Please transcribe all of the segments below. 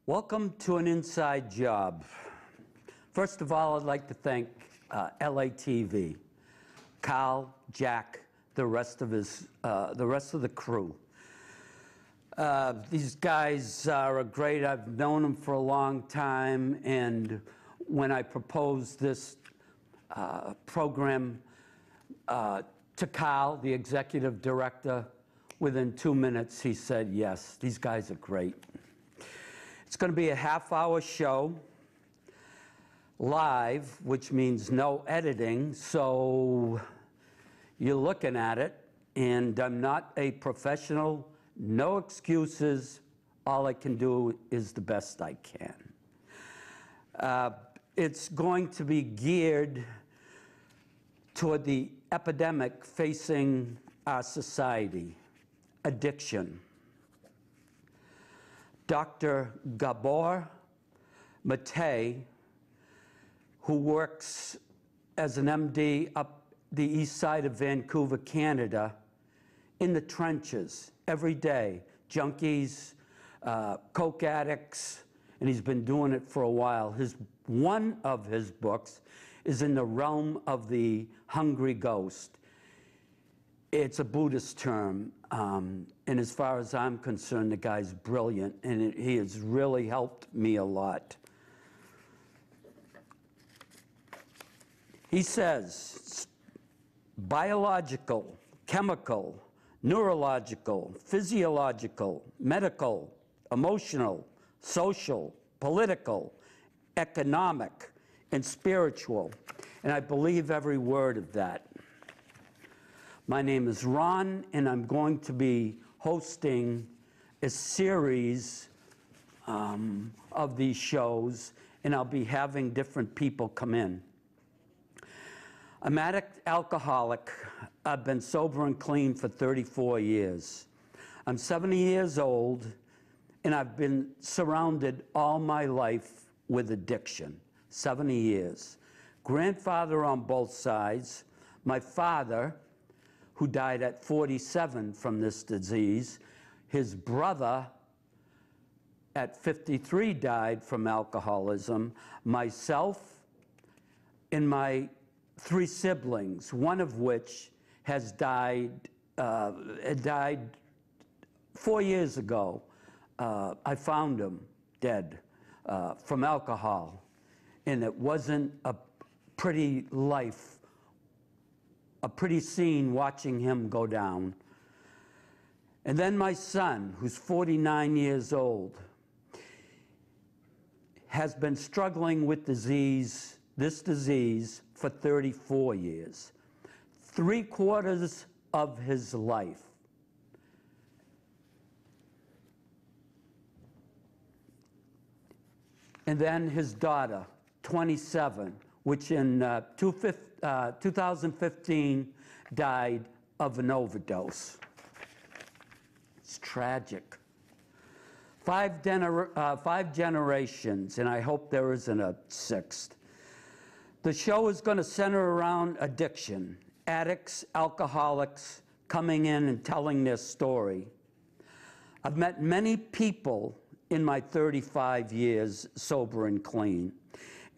Welcome to an inside job. First of all, I'd like to thank LATV, Carl, Jack, the rest of the crew. These guys are great. I've known them for a long time, and when I proposed this program to Carl, the executive director, within 2 minutes he said yes. These guys are great. It's going to be a half-hour show, live, which means no editing, so you're looking at it, and I'm not a professional, no excuses. All I can do is the best I can. It's going to be geared toward the epidemic facing our society, addiction. Dr. Gabor Mate, who works as an MD up the east side of Vancouver, Canada, in the trenches every day, junkies, coke addicts, and he's been doing it for a while. One of his books is in the realm of the hungry ghost. It's a Buddhist term, and as far as I'm concerned, the guy's brilliant, and he has really helped me a lot. He says, biological, chemical, neurological, physiological, medical, emotional, social, political, economic, and spiritual, and I believe every word of that. My name is Ron, and I'm going to be hosting a series of these shows, and I'll be having different people come in. I'm an alcoholic. I've been sober and clean for 34 years. I'm 70 years old, and I've been surrounded all my life with addiction, 70 years. Grandfather on both sides, my father, who died at 47 from this disease. His brother at 53 died from alcoholism. Myself and my 3 siblings, one of which has died 4 years ago. I found him dead from alcohol, and it wasn't a pretty life, a pretty scene watching him go down. And then my son, who's 49 years old, has been struggling with this disease for 34 years. 3/4 of his life. And then his daughter, 27, which in 2015 died of an overdose. It's tragic. 5 generations, and I hope there isn't a 6th. The show is going to center around addiction, addicts, alcoholics coming in and telling their story. I've met many people in my 35 years sober and clean,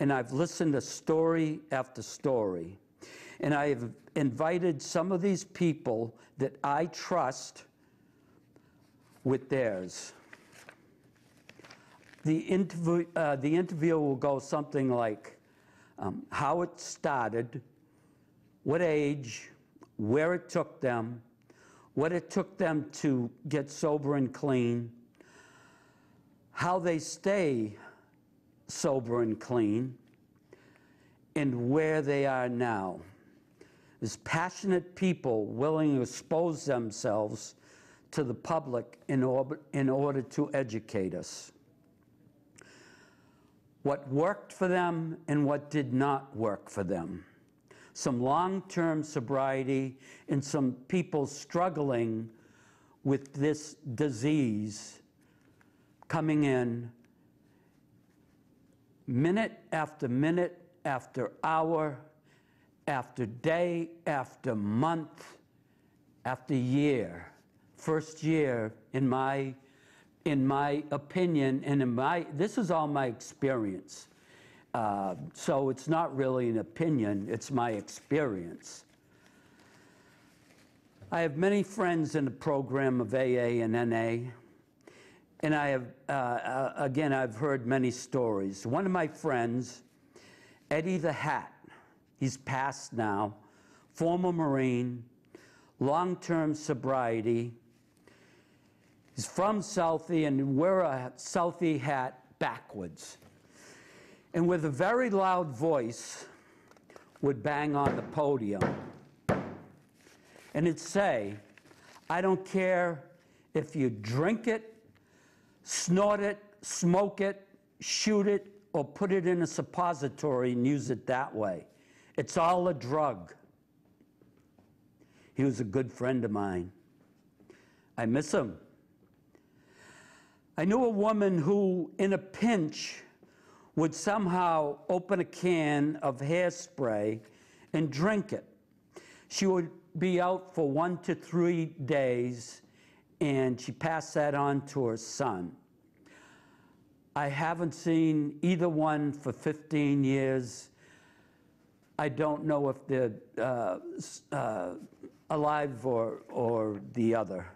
and I've listened to story after story. And I have invited some of these people that I trust with theirs. The interview will go something like how it started, what age, where it took them, what it took them to get sober and clean, how they stay sober and clean, and where they are now. There's passionate people willing to expose themselves to the public in order to educate us. What worked for them and what did not work for them. Some long-term sobriety and some people struggling with this disease coming in minute after minute after hour after day after month after year. First year in my in my opinion, and this is all my experience. So it's not really an opinion, it's my experience. I have many friends in the program of AA and NA, and I have, again, I've heard many stories. One of my friends, Eddie the Hat, he's passed now, former Marine, long-term sobriety. He's from Southie and wear a Southie hat backwards. And with a very loud voice, would bang on the podium. And it'd say, I don't care if you drink it, snort it, smoke it, shoot it, or put it in a suppository and use it that way. It's all a drug. He was a good friend of mine. I miss him. I knew a woman who, in a pinch, would somehow open a can of hairspray and drink it. She would be out for 1 to 3 days, and she passed that on to her son. I haven't seen either one for 15 years. I don't know if they're alive or the other.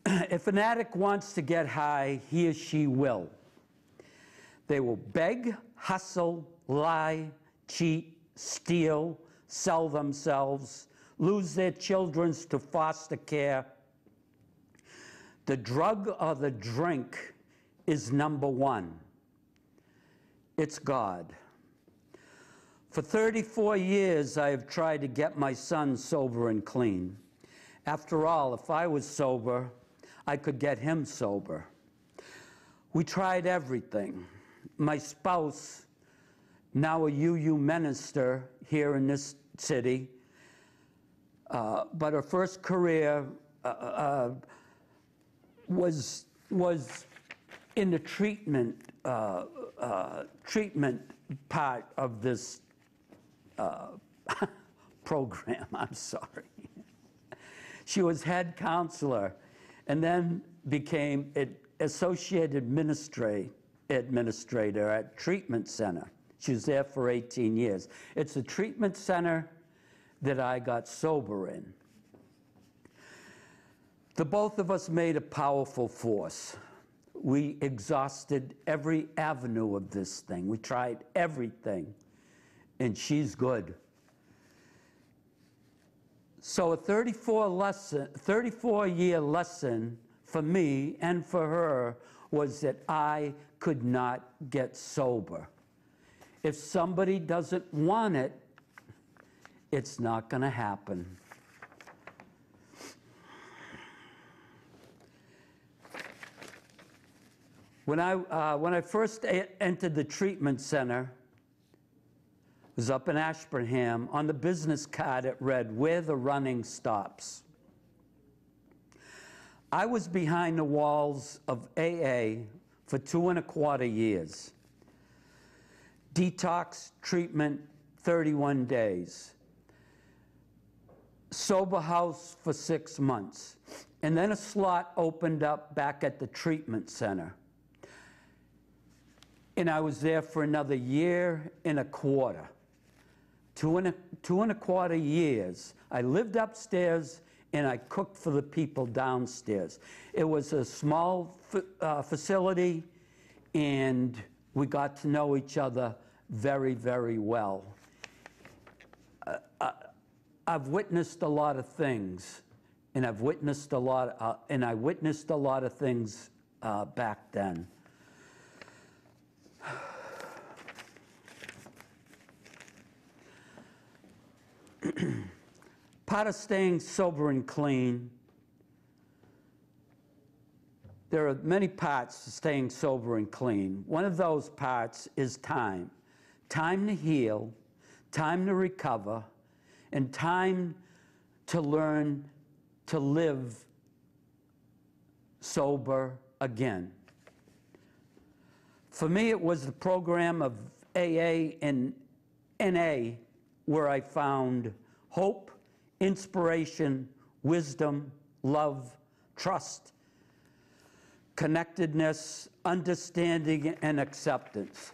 If an addict wants to get high, he or she will. They will beg, hustle, lie, cheat, steal, sell themselves, lose their children to foster care. The drug or the drink is number one. It's God. For 34 years, I have tried to get my son sober and clean. After all, if I was sober, I could get him sober. We tried everything. My spouse, now a UU minister here in this city, but her first career was in the treatment part of this program. I'm sorry. She was head counselor and then became associate administrator at treatment center. She was there for 18 years. It's a treatment center that I got sober in. The both of us made a powerful force. We exhausted every avenue of this thing. We tried everything, and she's good. So a 34-year lesson for me and for her was that I could not get sober. If somebody doesn't want it, it's not going to happen. When I first entered the treatment center, it was up in Ashburnham. On the business card it read, "Where the running stops." I was behind the walls of AA for 2¼ years. Detox treatment, 31 days. Sober house for 6 months. And then a slot opened up back at the treatment center. And I was there for another 1.25 years. 2¼ years. I lived upstairs and I cooked for the people downstairs. It was a small facility, and we got to know each other very, very well. I've witnessed a lot of things, and I witnessed a lot of things back then. Part of staying sober and clean, there are many parts to staying sober and clean. One of those parts is time. Time to heal, time to recover, and time to learn to live sober again. For me, it was the program of AA and NA where I found hope, inspiration, wisdom, love, trust, connectedness, understanding, and acceptance.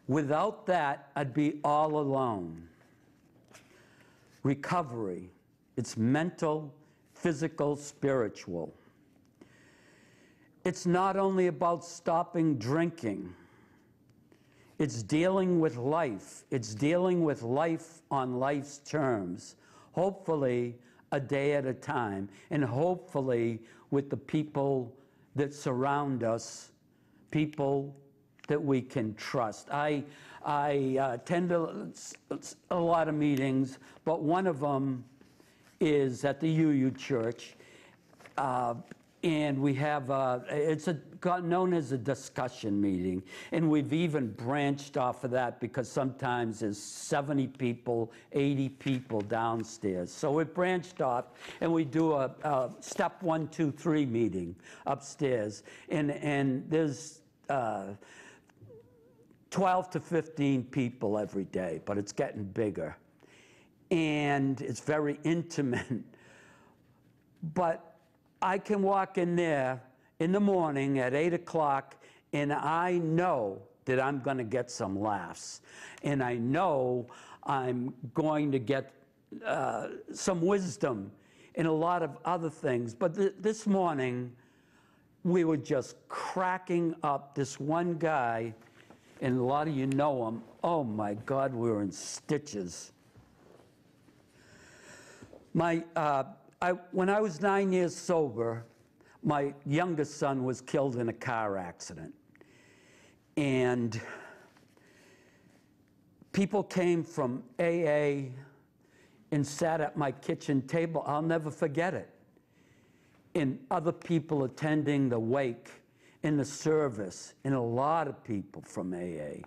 Without that, I'd be all alone. Recovery, it's mental, physical, spiritual. It's not only about stopping drinking. It's dealing with life. It's dealing with life on life's terms, hopefully a day at a time, and hopefully with the people that surround us, people that we can trust. I attend a lot of meetings, but one of them is at the UU Church, and we have known as a discussion meeting, and we've even branched off of that because sometimes there's 70 people, 80 people downstairs. So we branched off, and we do a step 1, 2, 3 meeting upstairs, and there's 12 to 15 people every day, but it's getting bigger. And it's very intimate. But I can walk in there in the morning at 8 o'clock, and I know that I'm going to get some laughs. And I know I'm going to get some wisdom and a lot of other things. But this morning, we were just cracking up. This one guy, and a lot of you know him, oh my God, we were in stitches. When I was 9 years sober, my youngest son was killed in a car accident. And people came from AA and sat at my kitchen table. I'll never forget it. And other people attending the wake in the service, and a lot of people from AA.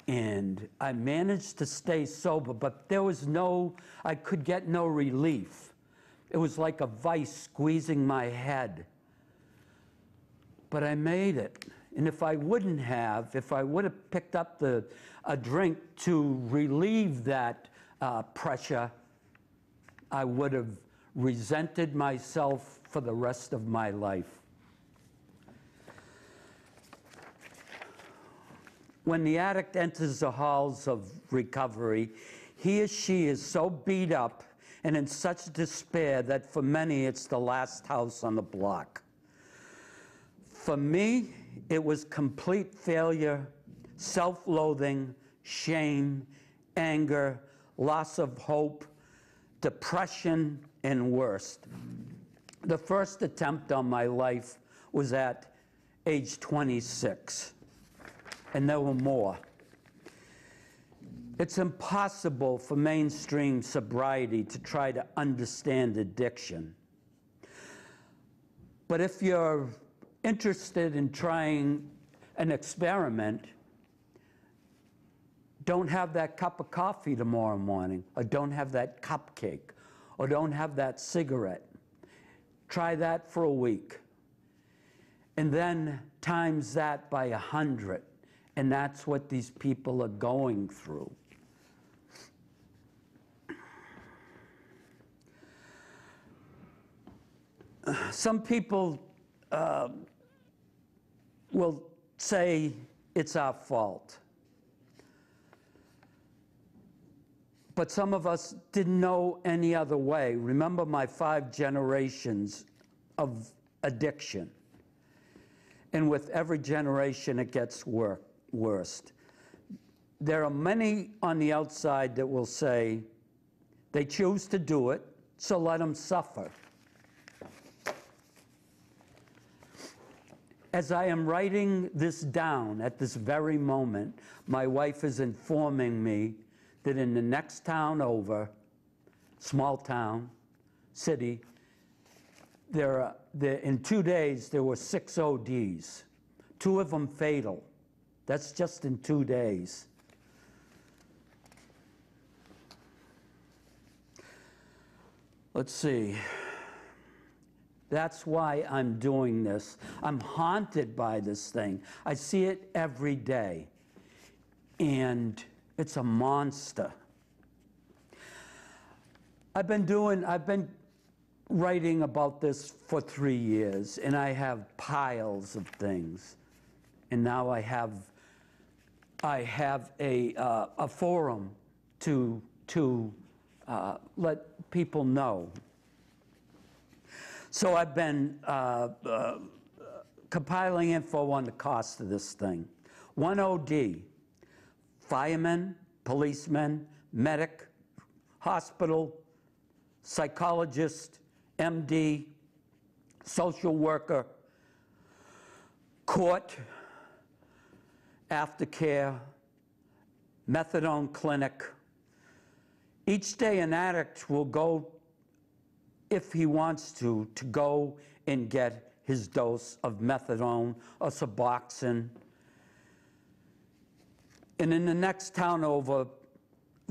And I managed to stay sober, but there was I could get no relief. It was like a vice squeezing my head. But I made it. And if I would have picked up a drink to relieve that pressure, I would have resented myself for the rest of my life. When the addict enters the halls of recovery, he or she is so beat up and in such despair that for many it's the last house on the block. For me, it was complete failure, self-loathing, shame, anger, loss of hope, depression, and worst. The first attempt on my life was at age 26, and there were more. It's impossible for mainstream sobriety to try to understand addiction. But if you're interested in trying an experiment, don't have that cup of coffee tomorrow morning, or don't have that cupcake, or don't have that cigarette. Try that for a week. And then times that by 100. And that's what these people are going through. Some people will say it's our fault. But some of us didn't know any other way. Remember my 5 generations of addiction. And with every generation, it gets worse. There are many on the outside that will say they choose to do it, so let them suffer. As I am writing this down at this very moment, my wife is informing me that in the next town over, small town, city, in 2 days there were 6 ODs, 2 of them fatal. That's just in 2 days. Let's see. That's why I'm doing this. I'm haunted by this thing. I see it every day. And it's a monster. I've been writing about this for 3 years, and I have piles of things. And now I have a forum to let people know. So I've been compiling info on the cost of this thing. 1 OD, fireman, policeman, medic, hospital, psychologist, MD, social worker, court, aftercare, methadone clinic. Each day an addict will go, if he wants to go and get his dose of methadone or Suboxone. And in the next town over,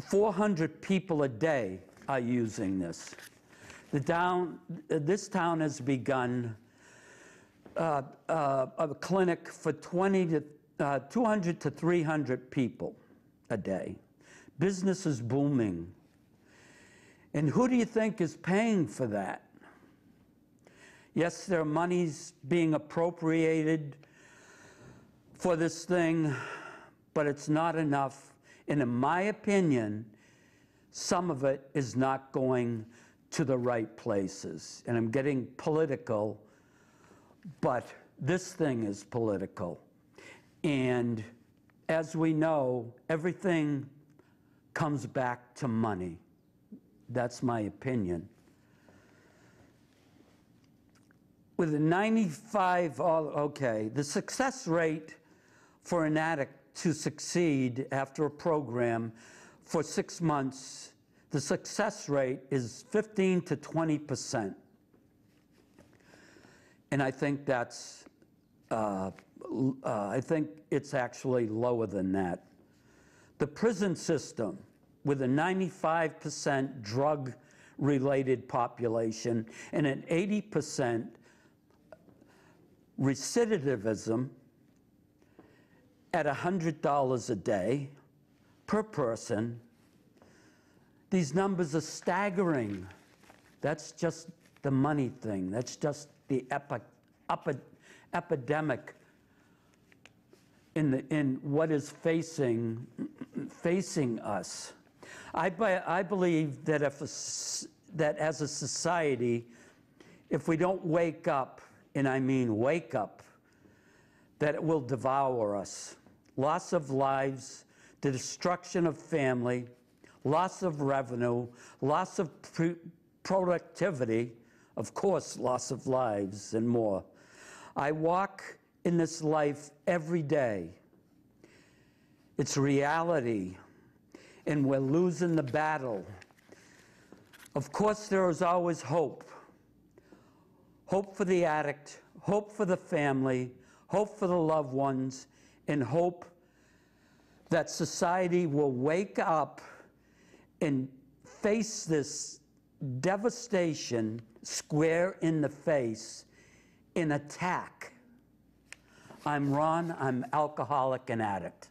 400 people a day are using this. This town has begun a clinic for 200 to 300 people a day. Business is booming. And who do you think is paying for that? Yes, there are monies being appropriated for this thing, but it's not enough. And in my opinion, some of it is not going to the right places. And I'm getting political, but this thing is political. And as we know, everything comes back to money. That's my opinion. With a 95, okay, the success rate for an addict to succeed after a program for 6 months, the success rate is 15 to 20%. And I think that's, I think it's actually lower than that. The prison system, with a 95% drug-related population and an 80% recidivism at $100 a day per person, these numbers are staggering. That's just the money thing. That's just the epidemic in what is facing us. I believe that that as a society, if we don't wake up, and I mean wake up, that it will devour us. Loss of lives, the destruction of family, loss of revenue, loss of productivity, of course, loss of lives and more. I walk in this life every day. It's reality, and we're losing the battle. Of course, there is always hope. Hope for the addict, hope for the family, hope for the loved ones, and hope that society will wake up and face this devastation square in the face in attack. I'm Ron, I'm alcoholic and addict.